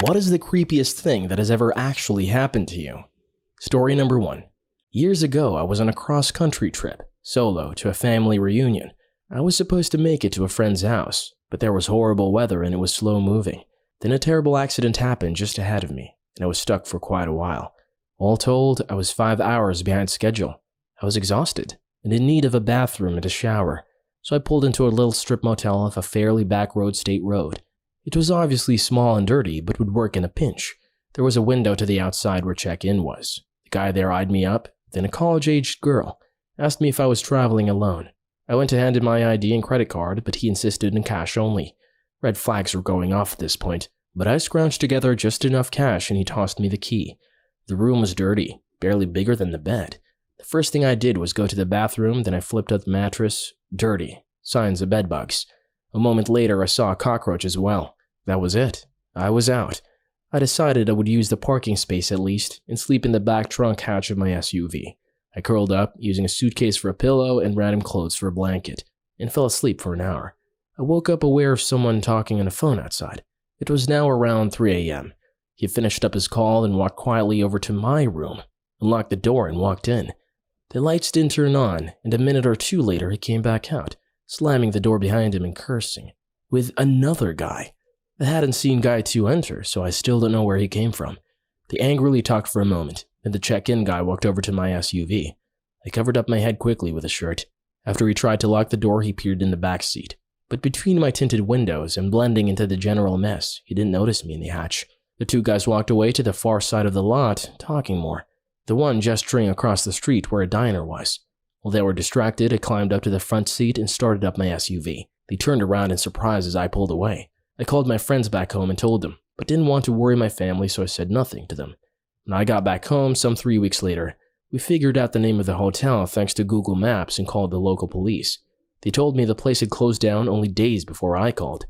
What is the creepiest thing that has ever actually happened to you? Story number 1. Years ago, I was on a cross-country trip, solo, to a family reunion. I was supposed to make it to a friend's house, but there was horrible weather and it was slow moving. Then a terrible accident happened just ahead of me, and I was stuck for quite a while. All told, I was 5 hours behind schedule. I was exhausted and in need of a bathroom and a shower, so I pulled into a little strip motel off a fairly backroad state road. It was obviously small and dirty, but would work in a pinch. There was a window to the outside where check-in was. The guy there eyed me up, then a college-aged girl asked me if I was traveling alone. I went to hand in my ID and credit card, but he insisted on cash only. Red flags were going off at this point, but I scrounged together just enough cash and he tossed me the key. The room was dirty, barely bigger than the bed. The first thing I did was go to the bathroom, then I flipped up the mattress. Dirty. Signs of bed bugs. A moment later, I saw a cockroach as well. That was it. I was out. I decided I would use the parking space at least and sleep in the back trunk hatch of my SUV. I curled up, using a suitcase for a pillow and random clothes for a blanket, and fell asleep for an hour. I woke up aware of someone talking on a phone outside. It was now around 3 a.m. He finished up his call and walked quietly over to my room, unlocked the door and walked in. The lights didn't turn on, and a minute or two later he came back out, slamming the door behind him and cursing, with another guy. I hadn't seen Guy 2 enter, so I still don't know where he came from. They angrily talked for a moment, and the check-in guy walked over to my SUV. I covered up my head quickly with a shirt. After he tried to lock the door, he peered in the back seat. But between my tinted windows and blending into the general mess, he didn't notice me in the hatch. The two guys walked away to the far side of the lot, talking more. The one gesturing across the street where a diner was. While they were distracted, I climbed up to the front seat and started up my SUV. They turned around in surprise as I pulled away. I called my friends back home and told them, but didn't want to worry my family, so I said nothing to them. When I got back home some 3 weeks later, we figured out the name of the hotel thanks to Google Maps and called the local police. They told me the place had closed down only days before I called.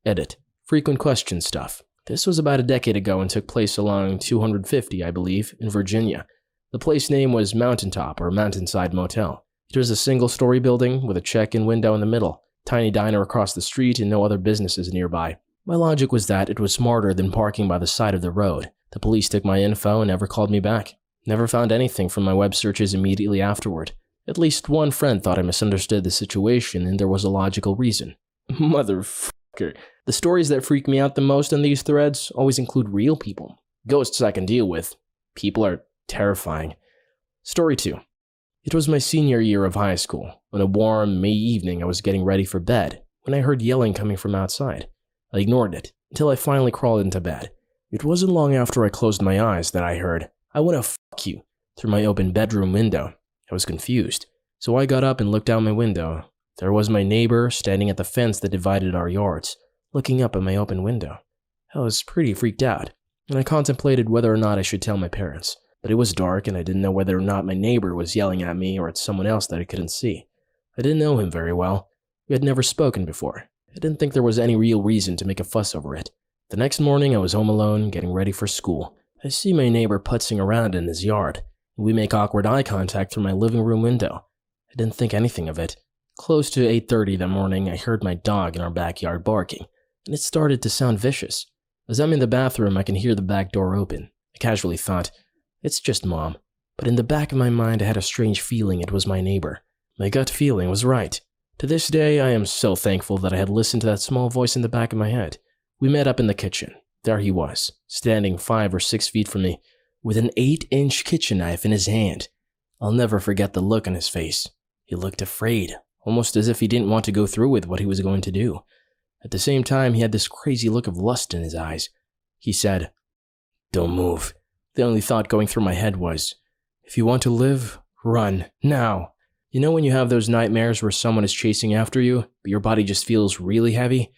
Edit. Frequent question stuff. This was about a decade ago and took place along 250, I believe, in Virginia. The place name was Mountaintop or Mountainside Motel. It was a single-story building with a check-in window in the middle, tiny diner across the street, and no other businesses nearby. My logic was that it was smarter than parking by the side of the road. The police took my info and never called me back. Never found anything from my web searches immediately afterward. At least one friend thought I misunderstood the situation and there was a logical reason. Motherfucker. The stories that freak me out the most on these threads always include real people. Ghosts I can deal with. People are terrifying. Story 2. It was my senior year of high school. On a warm May evening, I was getting ready for bed when I heard yelling coming from outside. I ignored it until I finally crawled into bed. It wasn't long after I closed my eyes that I heard, "I wanna fuck you," through my open bedroom window. I was confused, so I got up and looked out my window. There was my neighbor standing at the fence that divided our yards, looking up at my open window. I was pretty freaked out, and I contemplated whether or not I should tell my parents. But it was dark and I didn't know whether or not my neighbor was yelling at me or at someone else that I couldn't see. I didn't know him very well. We had never spoken before. I didn't think there was any real reason to make a fuss over it. The next morning I was home alone, getting ready for school. I see my neighbor putzing around in his yard, and we make awkward eye contact through my living room window. I didn't think anything of it. Close to 8:30 that morning, I heard my dog in our backyard barking, and it started to sound vicious. As I'm in the bathroom, I can hear the back door open. I casually thought, it's just Mom. But in the back of my mind, I had a strange feeling it was my neighbor. My gut feeling was right. To this day, I am so thankful that I had listened to that small voice in the back of my head. We met up in the kitchen. There he was, standing 5 or 6 feet from me, with an 8-inch kitchen knife in his hand. I'll never forget the look on his face. He looked afraid, almost as if he didn't want to go through with what he was going to do. At the same time, he had this crazy look of lust in his eyes. He said, "Don't move." The only thought going through my head was, if you want to live, run, now. You know when you have those nightmares where someone is chasing after you, but your body just feels really heavy?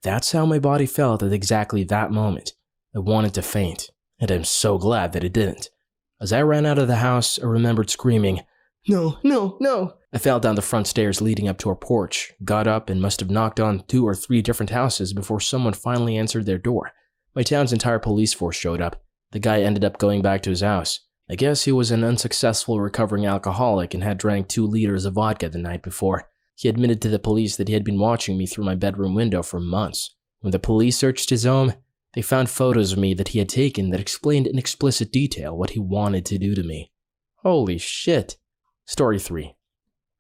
That's how my body felt at exactly that moment. I wanted to faint, and I'm so glad that it didn't. As I ran out of the house, I remembered screaming, "No, no, no." I fell down the front stairs leading up to our porch, got up, and must have knocked on 2 or 3 different houses before someone finally answered their door. My town's entire police force showed up. The guy ended up going back to his house. I guess he was an unsuccessful recovering alcoholic and had drank 2 liters of vodka the night before. He admitted to the police that he had been watching me through my bedroom window for months. When the police searched his home, They found photos of me that he had taken that explained in explicit detail what he wanted to do to me. Holy shit. Story 3.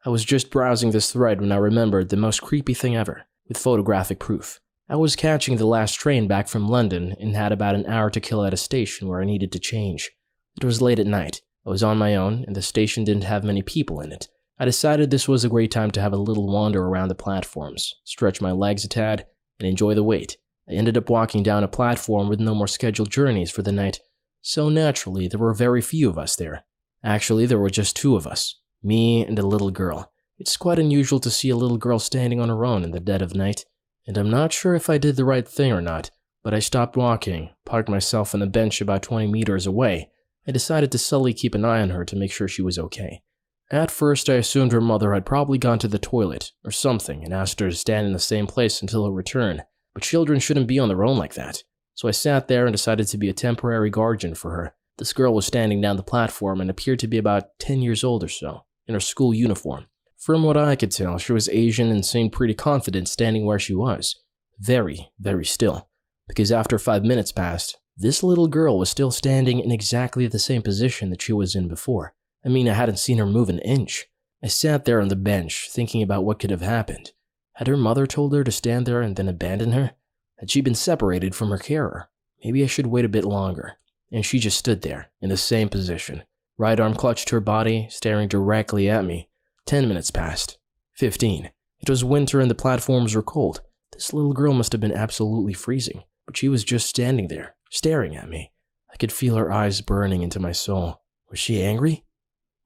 I was just browsing this thread when I remembered the most creepy thing ever, with photographic proof. I was catching the last train back from London and had about an hour to kill at a station where I needed to change. It was late at night. I was on my own, and the station didn't have many people in it. I decided this was a great time to have a little wander around the platforms, stretch my legs a tad, and enjoy the wait. I ended up walking down a platform with no more scheduled journeys for the night, so naturally there were very few of us there. Actually, there were just 2 of us, me and a little girl. It's quite unusual to see a little girl standing on her own in the dead of night, and I'm not sure if I did the right thing or not, but I stopped walking, parked myself on a bench about 20 meters away. I decided to subtly keep an eye on her to make sure she was okay. At first, I assumed her mother had probably gone to the toilet or something and asked her to stand in the same place until her return, but children shouldn't be on their own like that. So I sat there and decided to be a temporary guardian for her. This girl was standing down the platform and appeared to be about 10 years old or so, in her school uniform. From what I could tell, she was Asian and seemed pretty confident standing where she was. Very, very still. Because after 5 minutes passed, this little girl was still standing in exactly the same position that she was in before. I mean, I hadn't seen her move an inch. I sat there on the bench, thinking about what could have happened. Had her mother told her to stand there and then abandon her? Had she been separated from her carer? Maybe I should wait a bit longer. And she just stood there, in the same position. Right arm clutched to her body, staring directly at me. 10 minutes passed. 15. It was winter and the platforms were cold. This little girl must have been absolutely freezing, but she was just standing there, staring at me. I could feel her eyes burning into my soul. Was she angry?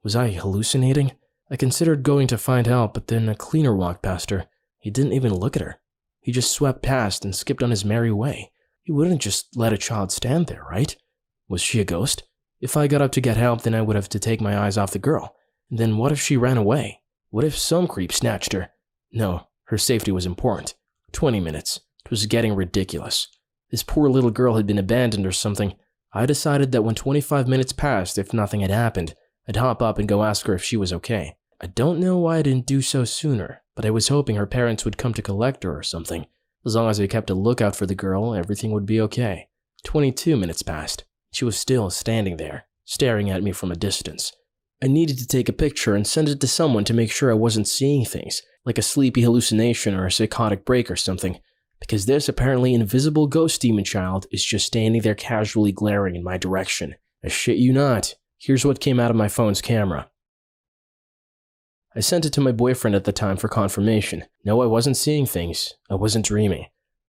Was I hallucinating? I considered going to find out, but then a cleaner walked past her. He didn't even look at her. He just swept past and skipped on his merry way. He wouldn't just let a child stand there, right? Was she a ghost? If I got up to get help, then I would have to take my eyes off the girl. And then what if she ran away? What if some creep snatched her? No, her safety was important. 20 minutes. It was getting ridiculous. This poor little girl had been abandoned or something. I decided that when 25 minutes passed, if nothing had happened, I'd hop up and go ask her if she was okay. I don't know why I didn't do so sooner, but I was hoping her parents would come to collect her or something. As long as I kept a lookout for the girl, everything would be okay. 22 minutes passed. She was still standing there, staring at me from a distance. I needed to take a picture and send it to someone to make sure I wasn't seeing things, like a sleepy hallucination or a psychotic break or something, because this apparently invisible ghost demon child is just standing there casually glaring in my direction. I shit you not. Here's what came out of my phone's camera. I sent it to my boyfriend at the time for confirmation. No, I wasn't seeing things. I wasn't dreaming.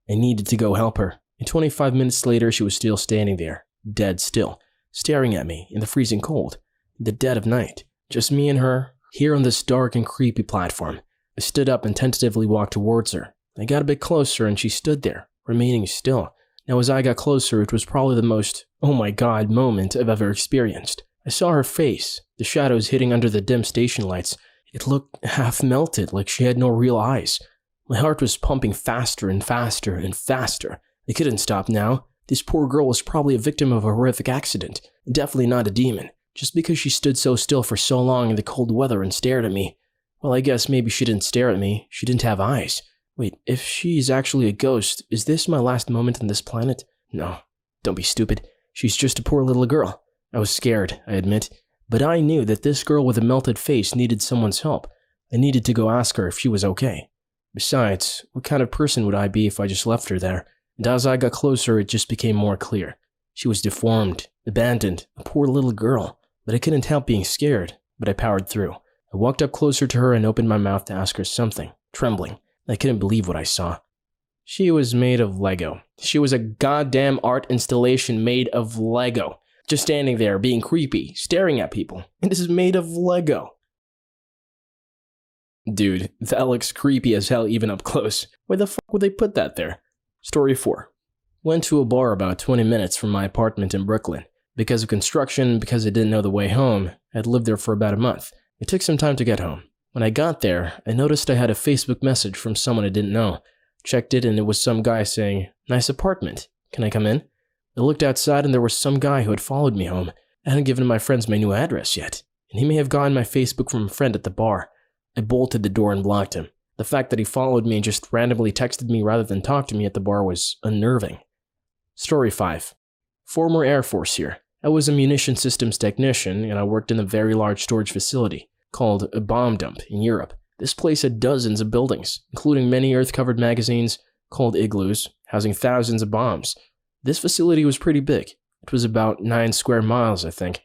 I needed to go help her. And 25 minutes later, she was still standing there, dead still, staring at me in the freezing cold, in the dead of night. Just me and her, here on this dark and creepy platform. I stood up and tentatively walked towards her. I got a bit closer and she stood there, remaining still. Now as I got closer, it was probably the most, oh my god, moment I've ever experienced. I saw her face, the shadows hitting under the dim station lights. It looked half melted, like she had no real eyes. My heart was pumping faster and faster and faster. I couldn't stop now. This poor girl was probably a victim of a horrific accident, and definitely not a demon. Just because she stood so still for so long in the cold weather and stared at me. Well, I guess maybe she didn't stare at me. She didn't have eyes. Wait, if she's actually a ghost, is this my last moment on this planet? No, don't be stupid. She's just a poor little girl. I was scared, I admit, but I knew that this girl with a melted face needed someone's help. I needed to go ask her if she was okay. Besides, what kind of person would I be if I just left her there? And as I got closer, it just became more clear. She was deformed, abandoned, a poor little girl. But I couldn't help being scared, but I powered through. I walked up closer to her and opened my mouth to ask her something, trembling. I couldn't believe what I saw. She was made of Lego. She was a goddamn art installation made of Lego. Just standing there, being creepy, staring at people. And this is made of Lego. Dude, that looks creepy as hell even up close. Why the fuck would they put that there? Story 4. Went to a bar about 20 minutes from my apartment in Brooklyn. Because of construction, because I didn't know the way home, I'd lived there for about a month. It took some time to get home. When I got there, I noticed I had a Facebook message from someone I didn't know. Checked it and it was some guy saying, "Nice apartment. Can I come in?" I looked outside and there was some guy who had followed me home. I hadn't given my friends my new address yet, and he may have gotten my Facebook from a friend at the bar. I bolted the door and blocked him. The fact that he followed me and just randomly texted me rather than talk to me at the bar was unnerving. Story 5. Former Air Force here. I was a munition systems technician and I worked in a very large storage facility called a bomb dump in Europe. This place had dozens of buildings, including many earth-covered magazines called igloos, housing thousands of bombs. This facility was pretty big. It was about 9 square miles, I think.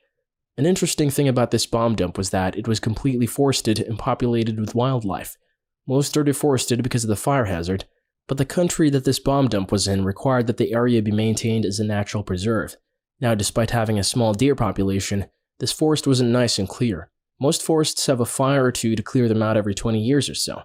An interesting thing about this bomb dump was that it was completely forested and populated with wildlife. Most are deforested because of the fire hazard, but the country that this bomb dump was in required that the area be maintained as a natural preserve. Now, despite having a small deer population, this forest wasn't nice and clear. Most forests have a fire or two to clear them out every 20 years or so.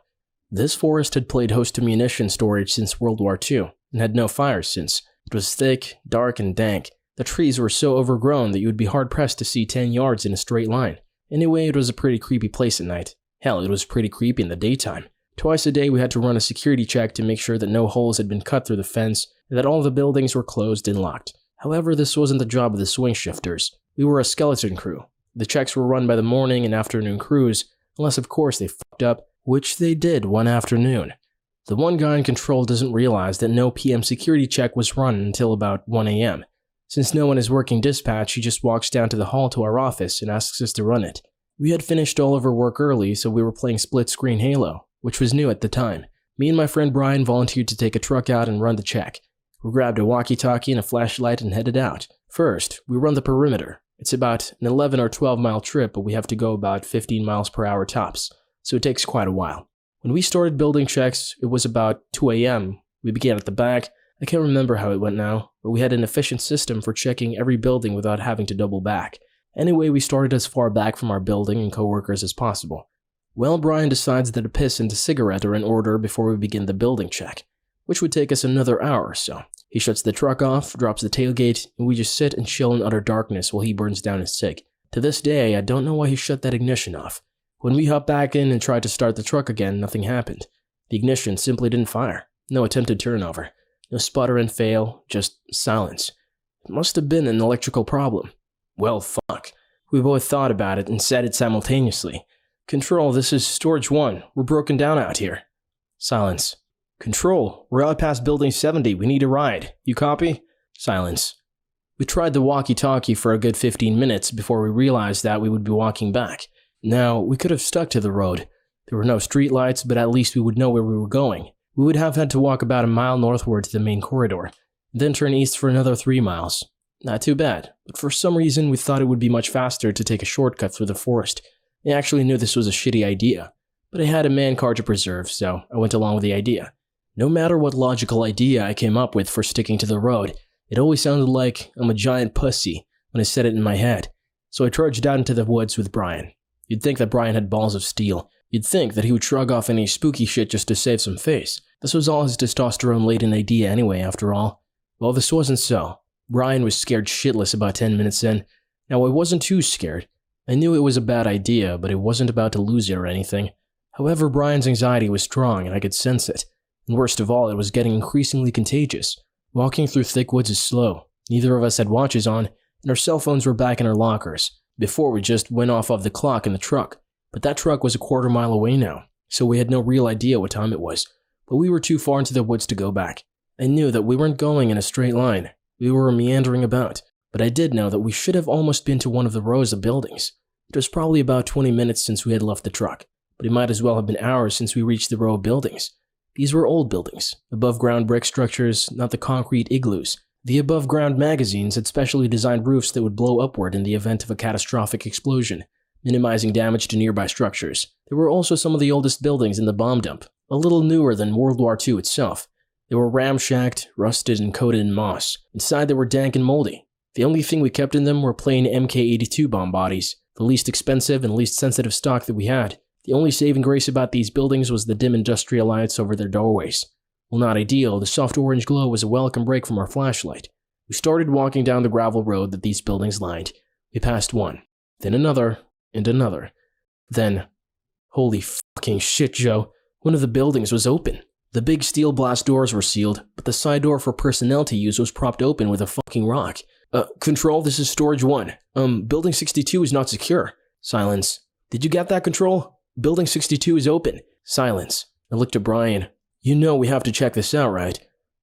This forest had played host to munition storage since World War II and had no fires since. It was thick, dark, and dank. The trees were so overgrown that you would be hard-pressed to see 10 yards in a straight line. Anyway, it was a pretty creepy place at night. Hell, it was pretty creepy in the daytime. Twice a day we had to run a security check to make sure that no holes had been cut through the fence and that all the buildings were closed and locked. However, this wasn't the job of the swing shifters. We were a skeleton crew. The checks were run by the morning and afternoon crews, unless of course they fucked up, which they did one afternoon. The one guy in control doesn't realize that no PM security check was run until about 1 a.m. Since no one is working dispatch, he just walks down to the hall to our office and asks us to run it. We had finished all of our work early, so we were playing split-screen Halo, which was new at the time. Me and my friend Brian volunteered to take a truck out and run the check. We grabbed a walkie-talkie and a flashlight and headed out. First, we run the perimeter. It's about an 11 or 12 mile trip, but we have to go about 15 miles per hour tops, so it takes quite a while. When we started building checks, it was about 2 a.m. We began at the back. I can't remember how it went now, but we had an efficient system for checking every building without having to double back. Anyway, we started as far back from our building and coworkers as possible. Well, Brian decides that a piss and a cigarette are in order before we begin the building check, which would take us another hour or so. He shuts the truck off, drops the tailgate, and we just sit and chill in utter darkness while he burns down his cig. To this day, I don't know why he shut that ignition off. When we hopped back in and tried to start the truck again, nothing happened. The ignition simply didn't fire. No attempted turnover. No sputter and fail, just silence. It must have been an electrical problem. Well, fuck. We both thought about it and said it simultaneously. Control, this is Storage 1. We're broken down out here. Silence. Control, we're out past Building 70. We need a ride. You copy? Silence. We tried the walkie-talkie for a good 15 minutes before we realized that we would be walking back. Now, we could have stuck to the road. There were no streetlights, but at least we would know where we were going. We would have had to walk about a mile northward to the main corridor, then turn east for another 3 miles. Not too bad, but for some reason we thought it would be much faster to take a shortcut through the forest. I actually knew this was a shitty idea, but I had a man card to preserve, so I went along with the idea. No matter what logical idea I came up with for sticking to the road, it always sounded like I'm a giant pussy when I said it in my head, so I trudged out into the woods with Brian. You'd think that Brian had balls of steel. You'd think that he would shrug off any spooky shit just to save some face. This was all his testosterone-laden idea anyway, after all. Well, this wasn't so. Brian was scared shitless about 10 minutes in. Now, I wasn't too scared. I knew it was a bad idea, but I wasn't about to lose it or anything. However, Brian's anxiety was strong and I could sense it. And worst of all, it was getting increasingly contagious. Walking through thick woods is slow. Neither of us had watches on, and our cell phones were back in our lockers. Before, we just went off of the clock in the truck. But that truck was a quarter mile away now, so we had no real idea what time it was. But we were too far into the woods to go back. I knew that we weren't going in a straight line. We were meandering about, but I did know that we should have almost been to one of the rows of buildings. It was probably about 20 minutes since we had left the truck, but it might as well have been hours since we reached the row of buildings. These were old buildings, above-ground brick structures, not the concrete igloos. The above-ground magazines had specially designed roofs that would blow upward in the event of a catastrophic explosion, minimizing damage to nearby structures. There were also some of the oldest buildings in the bomb dump, a little newer than World War II itself. They were ramshacked, rusted, and coated in moss. Inside they were dank and moldy. The only thing we kept in them were plain Mk-82 bomb bodies, the least expensive and least sensitive stock that we had. The only saving grace about these buildings was the dim industrial lights over their doorways. While not ideal, the soft orange glow was a welcome break from our flashlight. We started walking down the gravel road that these buildings lined. We passed one, then another, and another. Then, holy fucking shit, Joe, one of the buildings was open. The big steel blast doors were sealed, but the side door for personnel to use was propped open with a fucking rock. Control, this is Storage 1. Building 62 is not secure. Silence. Did you get that, Control? Building 62 is open. Silence. I looked at Brian. You know we have to check this out, right?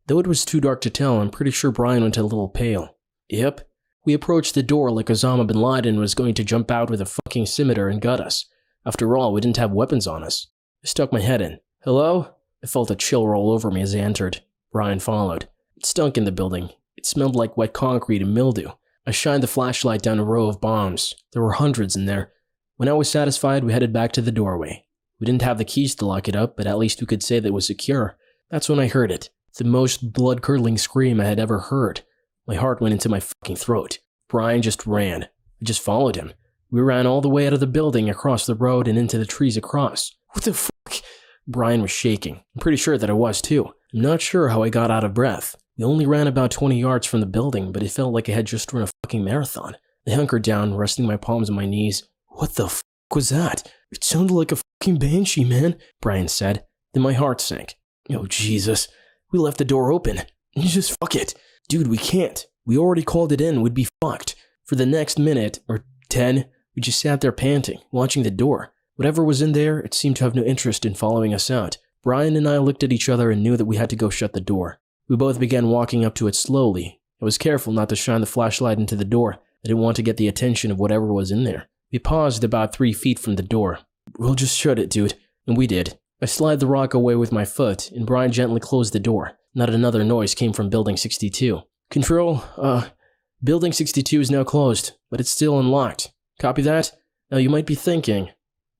Though it was too dark to tell, I'm pretty sure Brian went a little pale. Yep. We approached the door like Osama bin Laden was going to jump out with a fucking scimitar and gut us. After all, we didn't have weapons on us. I stuck my head in. Hello? I felt a chill roll over me as I entered. Brian followed. It stunk in the building. It smelled like wet concrete and mildew. I shined the flashlight down a row of bombs. There were hundreds in there. When I was satisfied, we headed back to the doorway. We didn't have the keys to lock it up, but at least we could say that it was secure. That's when I heard it. The most blood-curdling scream I had ever heard. My heart went into my fucking throat. Brian just ran. I just followed him. We ran all the way out of the building, across the road, and into the trees across. What the fuck? Brian was shaking. I'm pretty sure that I was too. I'm not sure how I got out of breath. We only ran about 20 yards from the building, but it felt like I had just run a fucking marathon. I hunkered down, resting my palms on my knees. What the fuck was that? It sounded like a fucking banshee, man, Brian said. Then my heart sank. Oh, Jesus. We left the door open. Just fuck it. Dude, we can't. We already called it in. We'd be fucked. For the next minute, or 10, we just sat there panting, watching the door. Whatever was in there, it seemed to have no interest in following us out. Brian and I looked at each other and knew that we had to go shut the door. We both began walking up to it slowly. I was careful not to shine the flashlight into the door. I didn't want to get the attention of whatever was in there. We paused about 3 feet from the door. We'll just shut it, dude. And we did. I slid the rock away with my foot, and Brian gently closed the door. Not another noise came from Building 62. Control, Building 62 is now closed, but it's still unlocked. Copy that? Now you might be thinking,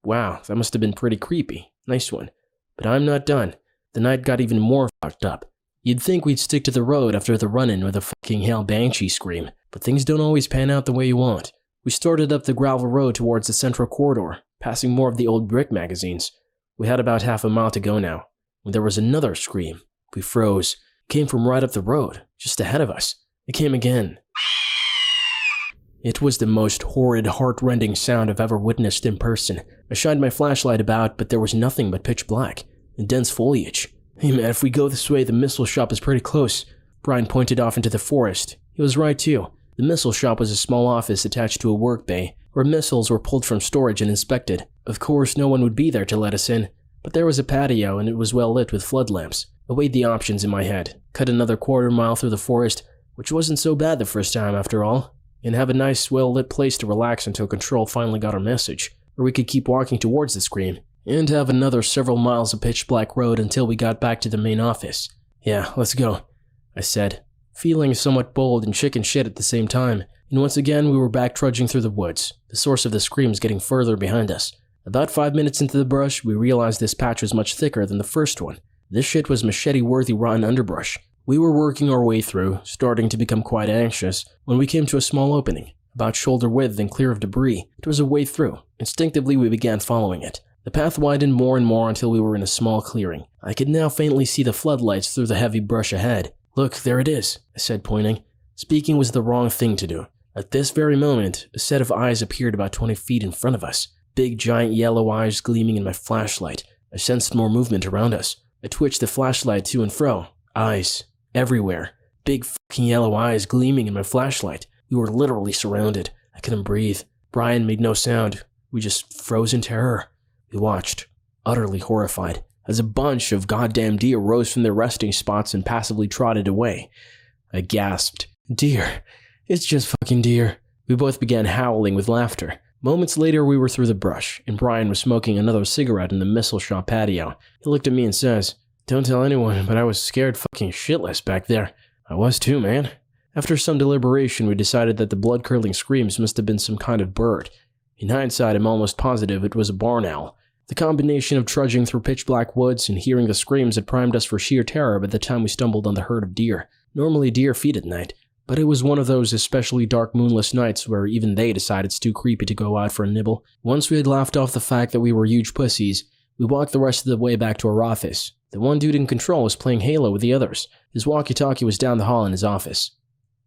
wow, that must have been pretty creepy. Nice one. But I'm not done. The night got even more fucked up. You'd think we'd stick to the road after the run-in with a fucking hell banshee scream, but things don't always pan out the way you want. We started up the gravel road towards the central corridor, passing more of the old brick magazines. We had about half a mile to go now, when there was another scream. We froze. It came from right up the road, just ahead of us. It came again. It was the most horrid, heart-rending sound I've ever witnessed in person. I shined my flashlight about, but there was nothing but pitch black and dense foliage. Hey man, if we go this way, the missile shop is pretty close. Brian pointed off into the forest. He was right too. The missile shop was a small office attached to a work bay, where missiles were pulled from storage and inspected. Of course, no one would be there to let us in, but there was a patio and it was well lit with flood lamps. I weighed the options in my head, cut another quarter-mile through the forest, which wasn't so bad the first time after all, and have a nice, well-lit place to relax until Control finally got our message, or we could keep walking towards the scream, and have another several miles of pitch-black road until we got back to the main office. Yeah, let's go, I said, feeling somewhat bold and chicken shit at the same time, and once again we were back trudging through the woods, the source of the screams getting further behind us. About 5 minutes into the brush, we realized this patch was much thicker than the first one. This shit was machete-worthy rotten underbrush. We were working our way through, starting to become quite anxious, when we came to a small opening, about shoulder width and clear of debris. It was a way through. Instinctively, we began following it. The path widened more and more until we were in a small clearing. I could now faintly see the floodlights through the heavy brush ahead. Look, there it is, I said, pointing. Speaking was the wrong thing to do. At this very moment, a set of eyes appeared about 20 feet in front of us. Big, giant yellow eyes gleaming in my flashlight. I sensed more movement around us. I twitched the flashlight to and fro. Eyes. Everywhere. Big fucking yellow eyes gleaming in my flashlight. We were literally surrounded. I couldn't breathe. Brian made no sound. We just froze in terror. We watched, utterly horrified, as a bunch of goddamn deer rose from their resting spots and passively trotted away. I gasped. Deer. It's just fucking deer. We both began howling with laughter. Moments later, we were through the brush, and Brian was smoking another cigarette in the missile shop patio. He looked at me and says, Don't tell anyone, but I was scared fucking shitless back there. I was too, man. After some deliberation, we decided that the blood-curdling screams must have been some kind of bird. In hindsight, I'm almost positive it was a barn owl. The combination of trudging through pitch-black woods and hearing the screams had primed us for sheer terror by the time we stumbled on the herd of deer. Normally deer feed at night, but it was one of those especially dark moonless nights where even they decided it's too creepy to go out for a nibble. Once we had laughed off the fact that we were huge pussies, we walked the rest of the way back to our office. The one dude in control was playing Halo with the others. His walkie-talkie was down the hall in his office.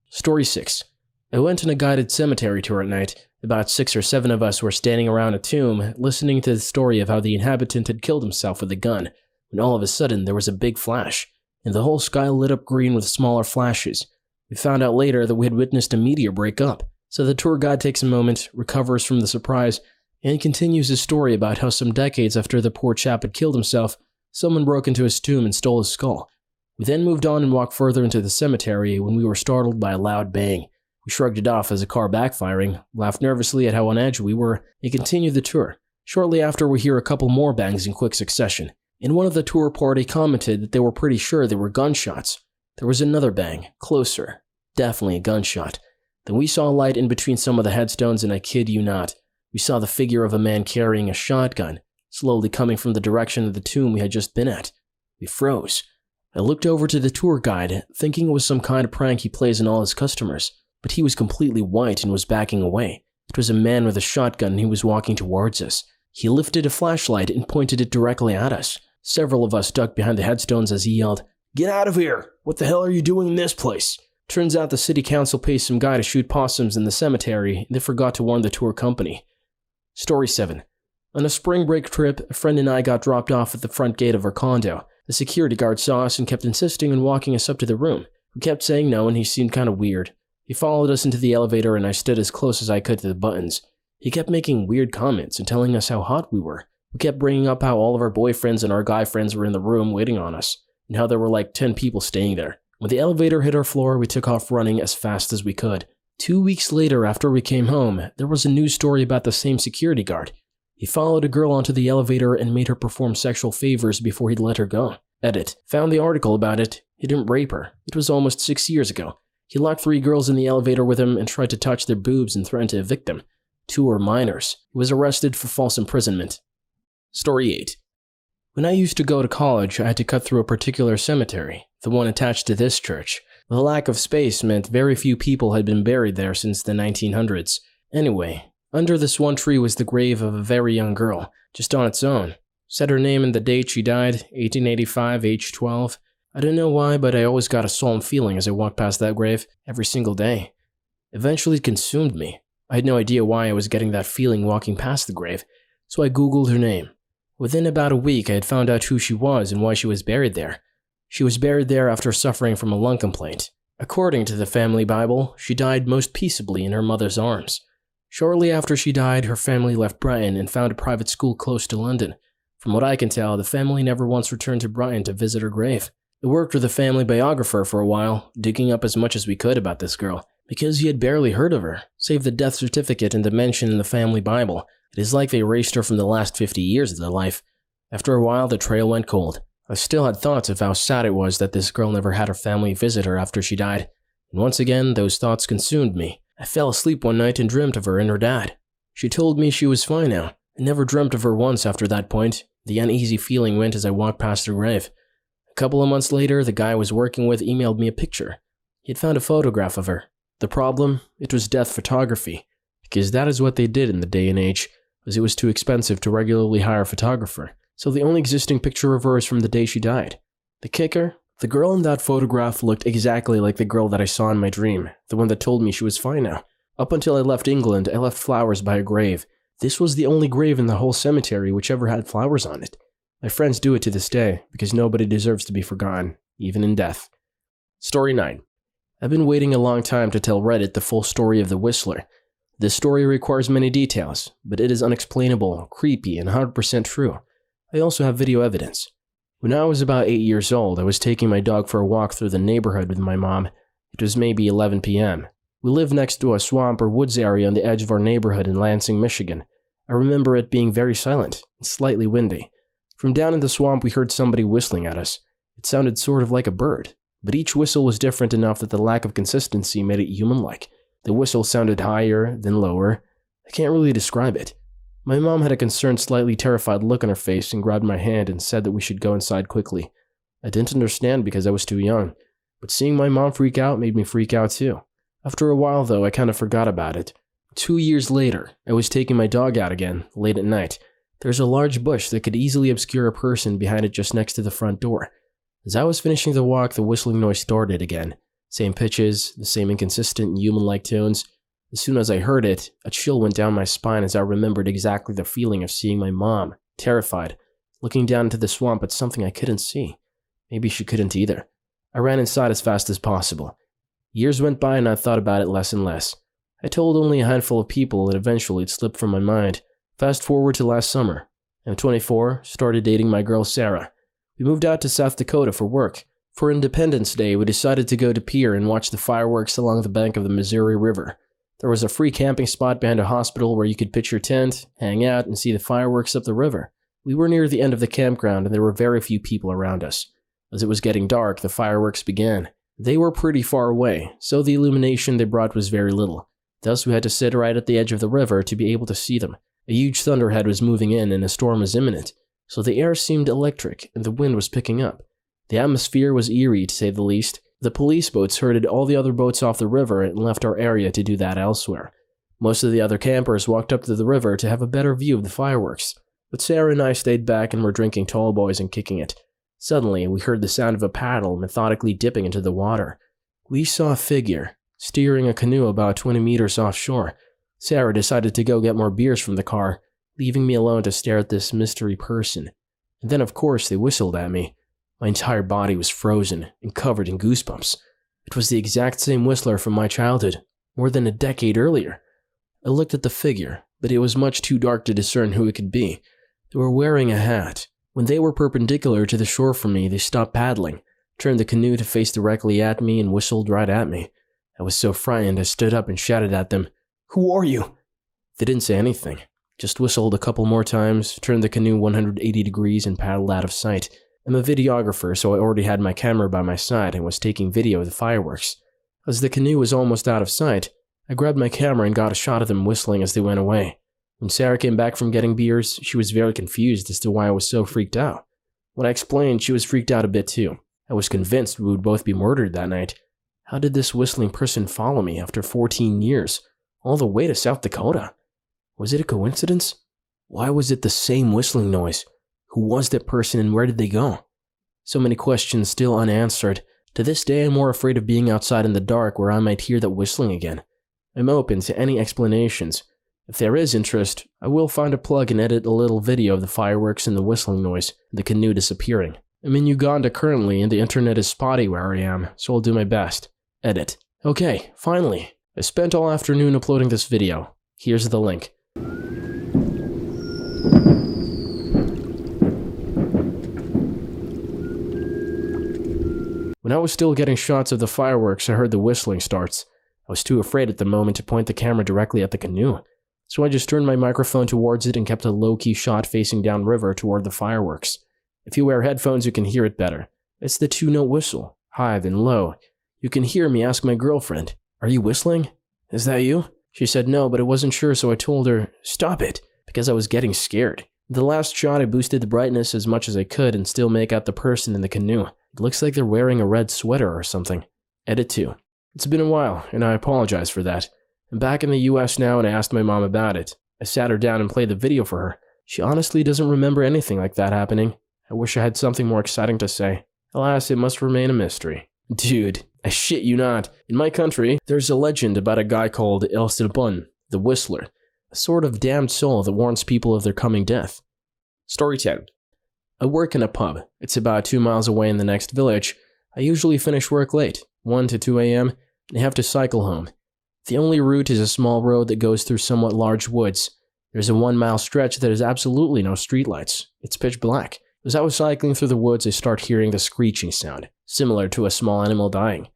Story 6. I went on a guided cemetery tour at night. About 6 or 7 of us were standing around a tomb, listening to the story of how the inhabitant had killed himself with a gun, when all of a sudden there was a big flash, and the whole sky lit up green with smaller flashes. We found out later that we had witnessed a meteor break up, so the tour guide takes a moment, recovers from the surprise, and continues his story about how some decades after the poor chap had killed himself, someone broke into his tomb and stole his skull. We then moved on and walked further into the cemetery when we were startled by a loud bang. We shrugged it off as a car backfiring, laughed nervously at how on edge we were, and continued the tour. Shortly after, we hear a couple more bangs in quick succession, and one of the tour party commented that they were pretty sure they were gunshots. There was another bang, closer. Definitely a gunshot. Then we saw light in between some of the headstones, and I kid you not, we saw the figure of a man carrying a shotgun, slowly coming from the direction of the tomb we had just been at. We froze. I looked over to the tour guide, thinking it was some kind of prank he plays on all his customers, but he was completely white and was backing away. It was a man with a shotgun and he was walking towards us. He lifted a flashlight and pointed it directly at us. Several of us ducked behind the headstones as he yelled, "Get out of here! What the hell are you doing in this place?" Turns out the city council paid some guy to shoot possums in the cemetery and they forgot to warn the tour company. Story 7. On a spring break trip, a friend and I got dropped off at the front gate of our condo. The security guard saw us and kept insisting on walking us up to the room. We kept saying no and he seemed kind of weird. He followed us into the elevator and I stood as close as I could to the buttons. He kept making weird comments and telling us how hot we were. We kept bringing up how all of our boyfriends and our guy friends were in the room waiting on us, and how there were like 10 people staying there. When the elevator hit our floor, we took off running as fast as we could. 2 weeks later, after we came home, there was a news story about the same security guard. He followed a girl onto the elevator and made her perform sexual favors before he'd let her go. Edit. Found the article about it. He didn't rape her. It was almost 6 years ago. He locked 3 girls in the elevator with him and tried to touch their boobs and threatened to evict them. 2 were minors. He was arrested for false imprisonment. Story 8. When I used to go to college, I had to cut through a particular cemetery, the one attached to this church. The lack of space meant very few people had been buried there since the 1900s. Anyway, under this one tree was the grave of a very young girl, just on its own. Said her name and the date she died, 1885, age 12. I don't know why, but I always got a solemn feeling as I walked past that grave, every single day. Eventually it consumed me. I had no idea why I was getting that feeling walking past the grave, so I googled her name. Within about a week, I had found out who she was and why she was buried there. She was buried there after suffering from a lung complaint. According to the family Bible, she died most peaceably in her mother's arms. Shortly after she died, her family left Brighton and found a private school close to London. From what I can tell, the family never once returned to Brighton to visit her grave. I worked with a family biographer for a while, digging up as much as we could about this girl, because he had barely heard of her, save the death certificate and the mention in the family Bible. It is like they erased her from the last 50 years of their life. After a while, the trail went cold. I still had thoughts of how sad it was that this girl never had her family visit her after she died. And once again, those thoughts consumed me. I fell asleep one night and dreamt of her and her dad. She told me she was fine now. I never dreamt of her once after that point. The uneasy feeling went as I walked past her grave. A couple of months later, the guy I was working with emailed me a picture. He had found a photograph of her. The problem? It was death photography. Because that is what they did in the day and age, as it was too expensive to regularly hire a photographer. So the only existing picture of her is from the day she died. The kicker? The girl in that photograph looked exactly like the girl that I saw in my dream, the one that told me she was fine now. Up until I left England, I left flowers by her grave. This was the only grave in the whole cemetery which ever had flowers on it. My friends do it to this day, because nobody deserves to be forgotten, even in death. Story 9. I've been waiting a long time to tell Reddit the full story of the Whistler. This story requires many details, but it is unexplainable, creepy, and 100% true. I also have video evidence. When I was about 8 years old, I was taking my dog for a walk through the neighborhood with my mom. It was maybe 11 p.m. We lived next to a swamp or woods area on the edge of our neighborhood in Lansing, Michigan. I remember it being very silent and slightly windy. From down in the swamp, we heard somebody whistling at us. It sounded sort of like a bird, but each whistle was different enough that the lack of consistency made it human-like. The whistle sounded higher, then lower. I can't really describe it. My mom had a concerned, slightly terrified look on her face and grabbed my hand and said that we should go inside quickly. I didn't understand because I was too young, but seeing my mom freak out made me freak out too. After a while though, I kind of forgot about it. 2 years later, I was taking my dog out again, late at night. There's a large bush that could easily obscure a person behind it just next to the front door. As I was finishing the walk, the whistling noise started again. Same pitches, the same inconsistent, human-like tones. As soon as I heard it, a chill went down my spine as I remembered exactly the feeling of seeing my mom, terrified, looking down into the swamp at something I couldn't see. Maybe she couldn't either. I ran inside as fast as possible. Years went by and I thought about it less and less. I told only a handful of people and eventually it slipped from my mind. Fast forward to last summer. I'm 24, started dating my girl Sarah. We moved out to South Dakota for work. For Independence Day, we decided to go to Pier and watch the fireworks along the bank of the Missouri River. There was a free camping spot behind a hospital where you could pitch your tent, hang out, and see the fireworks up the river. We were near the end of the campground and there were very few people around us. As it was getting dark, the fireworks began. They were pretty far away, so the illumination they brought was very little. Thus, we had to sit right at the edge of the river to be able to see them. A huge thunderhead was moving in and a storm was imminent, so the air seemed electric and the wind was picking up. The atmosphere was eerie, to say the least. The police boats herded all the other boats off the river and left our area to do that elsewhere. Most of the other campers walked up to the river to have a better view of the fireworks, but Sarah and I stayed back and were drinking tall boys and kicking it. Suddenly, we heard the sound of a paddle methodically dipping into the water. We saw a figure, steering a canoe about 20 meters offshore. Sarah decided to go get more beers from the car, leaving me alone to stare at this mystery person. And then, of course, they whistled at me. My entire body was frozen and covered in goosebumps. It was the exact same whistler from my childhood, more than a decade earlier. I looked at the figure, but it was much too dark to discern who it could be. They were wearing a hat. When they were perpendicular to the shore from me, they stopped paddling, turned the canoe to face directly at me, and whistled right at me. I was so frightened I stood up and shouted at them, "Who are you?" They didn't say anything, just whistled a couple more times, turned the canoe 180 degrees, and paddled out of sight. I'm a videographer, so I already had my camera by my side and was taking video of the fireworks. As the canoe was almost out of sight, I grabbed my camera and got a shot of them whistling as they went away. When Sarah came back from getting beers, she was very confused as to why I was so freaked out. When I explained, she was freaked out a bit too. I was convinced we would both be murdered that night. How did this whistling person follow me after 14 years, all the way to South Dakota? Was it a coincidence? Why was it the same whistling noise? Who was that person and where did they go? So many questions still unanswered. To this day, I'm more afraid of being outside in the dark where I might hear that whistling again. I'm open to any explanations. If there is interest, I will find a plug and edit a little video of the fireworks and the whistling noise, and the canoe disappearing. I'm in Uganda currently and the internet is spotty where I am, so I'll do my best. Edit. Okay, finally. I spent all afternoon uploading this video. Here's the link. When I was still getting shots of the fireworks, I heard the whistling starts. I was too afraid at the moment to point the camera directly at the canoe, so I just turned my microphone towards it and kept a low-key shot facing downriver toward the fireworks. If you wear headphones, you can hear it better. It's the two-note whistle, high then low. You can hear me ask my girlfriend, "Are you whistling? Is that you?" She said no, but I wasn't sure, so I told her, "Stop it," because I was getting scared. The last shot, I boosted the brightness as much as I could and still make out the person in the canoe. It looks like they're wearing a red sweater or something. Edit 2. It's been a while, and I apologize for that. I'm back in the US now and I asked my mom about it. I sat her down and played the video for her. She honestly doesn't remember anything like that happening. I wish I had something more exciting to say. Alas, it must remain a mystery. Dude, I shit you not. In my country, there's a legend about a guy called El Silbón, the Whistler, a sort of damned soul that warns people of their coming death. Story 10. I work in a pub. It's about 2 miles away in the next village. I usually finish work late, 1 to 2 a.m., and I have to cycle home. The only route is a small road that goes through somewhat large woods. There's a 1-mile stretch that has absolutely no streetlights. It's pitch black. As I was cycling through the woods, I start hearing the screeching sound, similar to a small animal dying.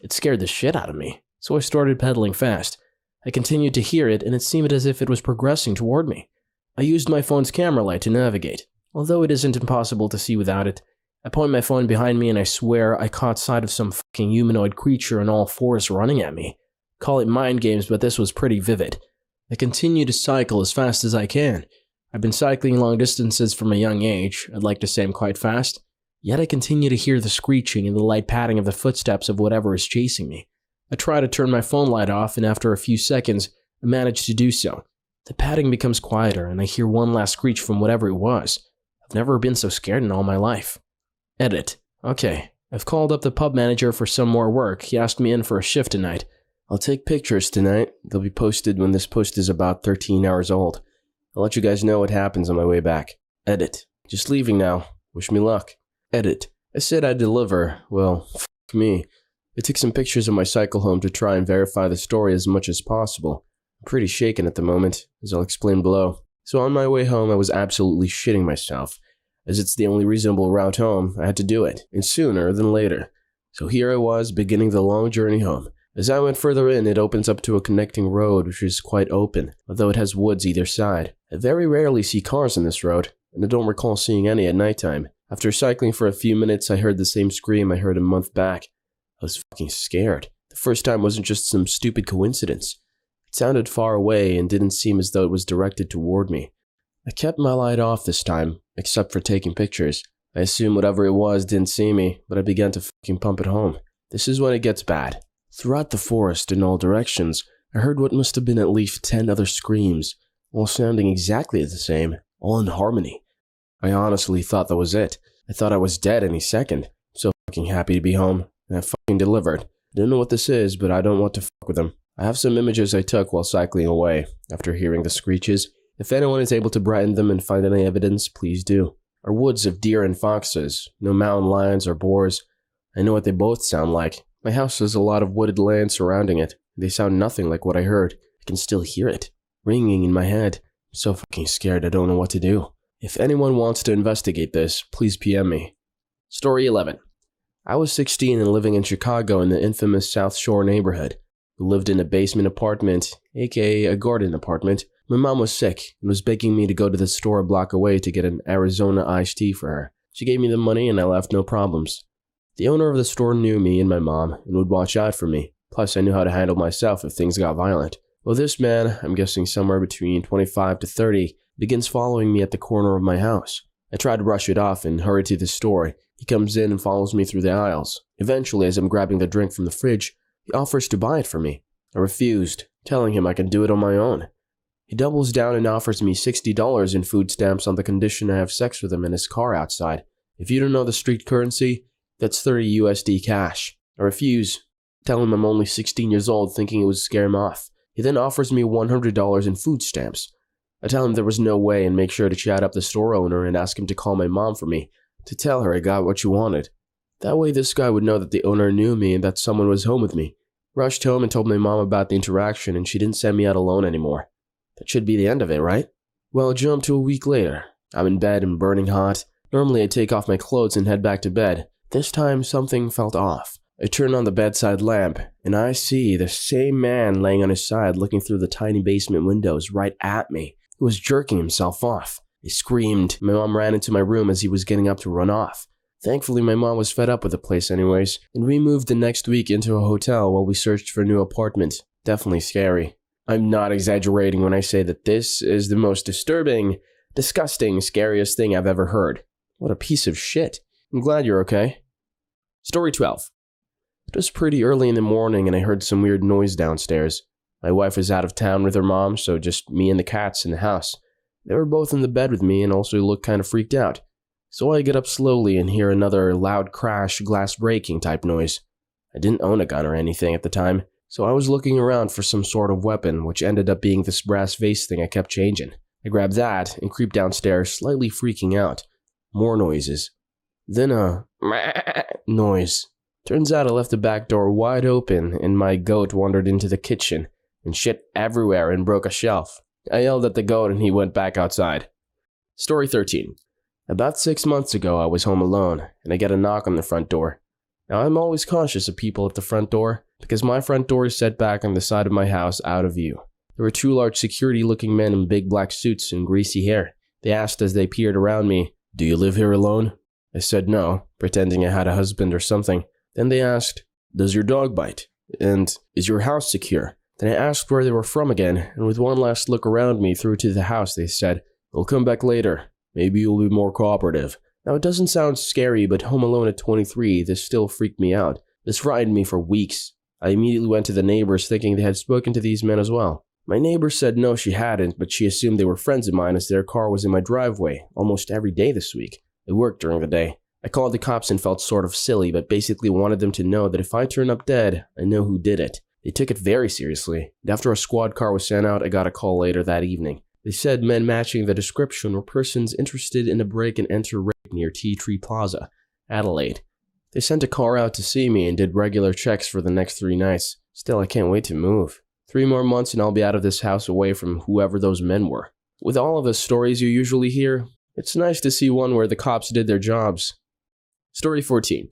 It scared the shit out of me, so I started pedaling fast. I continued to hear it, and it seemed as if it was progressing toward me. I used my phone's camera light to navigate, although it isn't impossible to see without it. I point my phone behind me and I swear I caught sight of some fucking humanoid creature on all fours running at me. Call it mind games, but this was pretty vivid. I continue to cycle as fast as I can. I've been cycling long distances from a young age. I'd like to say I'm quite fast. Yet I continue to hear the screeching and the light padding of the footsteps of whatever is chasing me. I try to turn my phone light off, and after a few seconds, I manage to do so. The padding becomes quieter, and I hear one last screech from whatever it was. I've never been so scared in all my life. Edit. Okay, I've called up the pub manager for some more work. He asked me in for a shift tonight. I'll take pictures tonight. They'll be posted when this post is about 13 hours old. I'll let you guys know what happens on my way back. Edit. Just leaving now. Wish me luck. Edit. I said I'd deliver. Well, f*** me. I took some pictures of my cycle home to try and verify the story as much as possible. I'm pretty shaken at the moment, as I'll explain below. So on my way home, I was absolutely shitting myself. As it's the only reasonable route home, I had to do it, and sooner than later. So here I was, beginning the long journey home. As I went further in, it opens up to a connecting road which is quite open, although it has woods either side. I very rarely see cars on this road, and I don't recall seeing any at nighttime. After cycling for a few minutes, I heard the same scream I heard a month back. I was fucking scared. The first time wasn't just some stupid coincidence. It sounded far away and didn't seem as though it was directed toward me. I kept my light off this time, except for taking pictures. I assumed whatever it was didn't see me, but I began to fucking pump it home. This is when it gets bad. Throughout the forest in all directions, I heard what must have been at least 10 other screams, all sounding exactly the same, all in harmony. I honestly thought that was it. I thought I was dead any second. So fucking happy to be home, and I fucking delivered. I don't know what this is, but I don't want to fuck with them. I have some images I took while cycling away, after hearing the screeches. If anyone is able to brighten them and find any evidence, please do. Our woods of deer and foxes, no mountain lions or boars. I know what they both sound like. My house has a lot of wooded land surrounding it. They sound nothing like what I heard. I can still hear it, ringing in my head. I'm so fucking scared I don't know what to do. If anyone wants to investigate this, please PM me. Story 11. I was 16 and living in Chicago in the infamous South Shore neighborhood. We lived in a basement apartment, aka a garden apartment. My mom was sick and was begging me to go to the store a block away to get an Arizona iced tea for her. She gave me the money and I left no problems. The owner of the store knew me and my mom and would watch out for me. Plus, I knew how to handle myself if things got violent. Well, this man, I'm guessing somewhere between 25 to 30, begins following me at the corner of my house. I try to brush it off and hurry to the store. He comes in and follows me through the aisles. Eventually, as I'm grabbing the drink from the fridge, he offers to buy it for me. I refused, telling him I can do it on my own. He doubles down and offers me $60 in food stamps on the condition I have sex with him in his car outside. If you don't know the street currency, that's 30 USD cash. I refuse, tell him I'm only 16 years old, thinking it would scare him off. He then offers me $100 in food stamps. I tell him there was no way and make sure to chat up the store owner and ask him to call my mom for me, to tell her I got what she wanted. That way this guy would know that the owner knew me and that someone was home with me. Rushed home and told my mom about the interaction and she didn't send me out alone anymore. That should be the end of it, right? Well, jump to a week later. I'm in bed and burning hot. Normally I take off my clothes and head back to bed. This time something felt off. I turn on the bedside lamp and I see the same man laying on his side looking through the tiny basement windows right at me. He was jerking himself off. I screamed. My mom ran into my room as he was getting up to run off. Thankfully, my mom was fed up with the place anyways, and we moved the next week into a hotel while we searched for a new apartment. Definitely scary. I'm not exaggerating when I say that this is the most disturbing, disgusting, scariest thing I've ever heard. What a piece of shit. I'm glad you're okay. Story 12. It was pretty early in the morning and I heard some weird noise downstairs. My wife was out of town with her mom, so just me and the cats in the house. They were both in the bed with me and also looked kind of freaked out. So I get up slowly and hear another loud crash, glass breaking type noise. I didn't own a gun or anything at the time, so I was looking around for some sort of weapon, which ended up being this brass vase thing I kept changing. I grabbed that and creeped downstairs, slightly freaking out. More noises. Then a noise. Turns out I left the back door wide open and my goat wandered into the kitchen and shit everywhere and broke a shelf. I yelled at the goat and he went back outside. Story 13. About 6 months ago I was home alone and I get a knock on the front door. Now I'm always cautious of people at the front door because my front door is set back on the side of my house out of view. There were 2 large security-looking men in big black suits and greasy hair. They asked as they peered around me, "Do you live here alone?" I said no, pretending I had a husband or something. Then they asked, "Does your dog bite? And is your house secure?" Then I asked where they were from again, and with one last look around me through to the house, they said, "We'll come back later. Maybe you'll be more cooperative." Now it doesn't sound scary, but home alone at 23, this still freaked me out. This frightened me for weeks. I immediately went to the neighbors thinking they had spoken to these men as well. My neighbor said no, she hadn't, but she assumed they were friends of mine as their car was in my driveway almost every day this week. I worked during the day. I called the cops and felt sort of silly, but basically wanted them to know that if I turn up dead, I know who did it. They took it very seriously, and after a squad car was sent out, I got a call later that evening. They said men matching the description were persons interested in a break-and-enter raid near Tea Tree Plaza, Adelaide. They sent a car out to see me and did regular checks for the next 3 nights. Still, I can't wait to move. 3 more months and I'll be out of this house away from whoever those men were. With all of the stories you usually hear, It's nice to see one where the cops did their jobs. Story 14.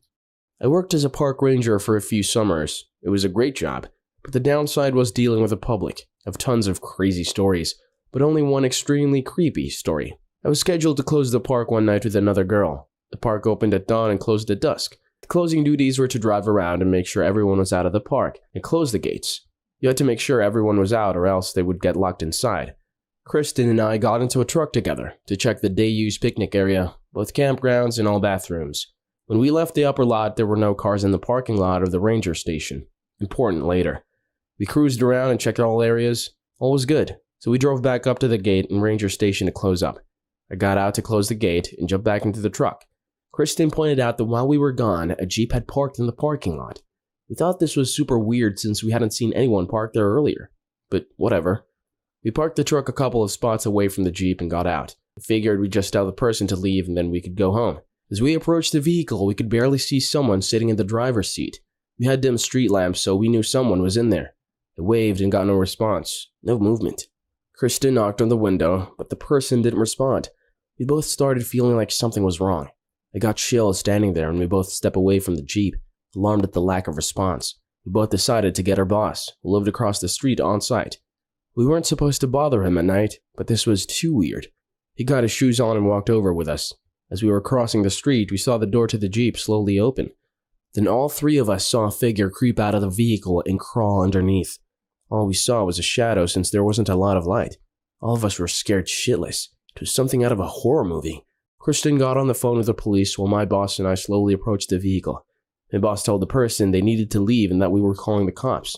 I worked as a park ranger for a few summers. It was a great job, but the downside was dealing with the public. I have tons of crazy stories, but only one extremely creepy story. I was scheduled to close the park one night with another girl. The park opened at dawn and closed at dusk. The closing duties were to drive around and make sure everyone was out of the park and close the gates. You had to make sure everyone was out or else they would get locked inside. Kristen and I got into a truck together to check the day-use picnic area, both campgrounds and all bathrooms. When we left the upper lot, there were no cars in the parking lot of the ranger station. Important later. We cruised around and checked all areas. All was good, so we drove back up to the gate and ranger station to close up. I got out to close the gate and jumped back into the truck. Kristen pointed out that while we were gone, a Jeep had parked in the parking lot. We thought this was super weird since we hadn't seen anyone park there earlier. But whatever. We parked the truck a couple of spots away from the Jeep and got out. I figured we'd just tell the person to leave and then we could go home. As we approached the vehicle, we could barely see someone sitting in the driver's seat. We had dim street lamps, so we knew someone was in there. I waved and got no response. No movement. Kristen knocked on the window, but the person didn't respond. We both started feeling like something was wrong. I got chills standing there and we both stepped away from the Jeep, alarmed at the lack of response. We both decided to get our boss, who lived across the street, on site. We weren't supposed to bother him at night, but this was too weird. He got his shoes on and walked over with us. As we were crossing the street, we saw the door to the Jeep slowly open. Then all three of us saw a figure creep out of the vehicle and crawl underneath. All we saw was a shadow since there wasn't a lot of light. All of us were scared shitless. It was something out of a horror movie. Kristen got on the phone with the police while my boss and I slowly approached the vehicle. My boss told the person they needed to leave and that we were calling the cops.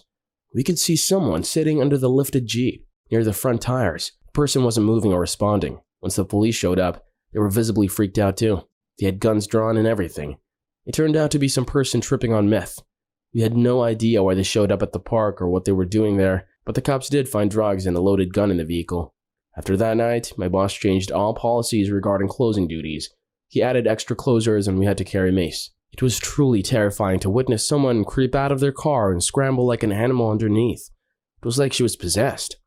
We could see someone sitting under the lifted Jeep, near the front tires. The person wasn't moving or responding. Once the police showed up, they were visibly freaked out too. They had guns drawn and everything. It turned out to be some person tripping on meth. We had no idea why they showed up at the park or what they were doing there, but the cops did find drugs and a loaded gun in the vehicle. After that night, my boss changed all policies regarding closing duties. He added extra closers and we had to carry mace. It was truly terrifying to witness someone creep out of their car and scramble like an animal underneath. It was like she was possessed.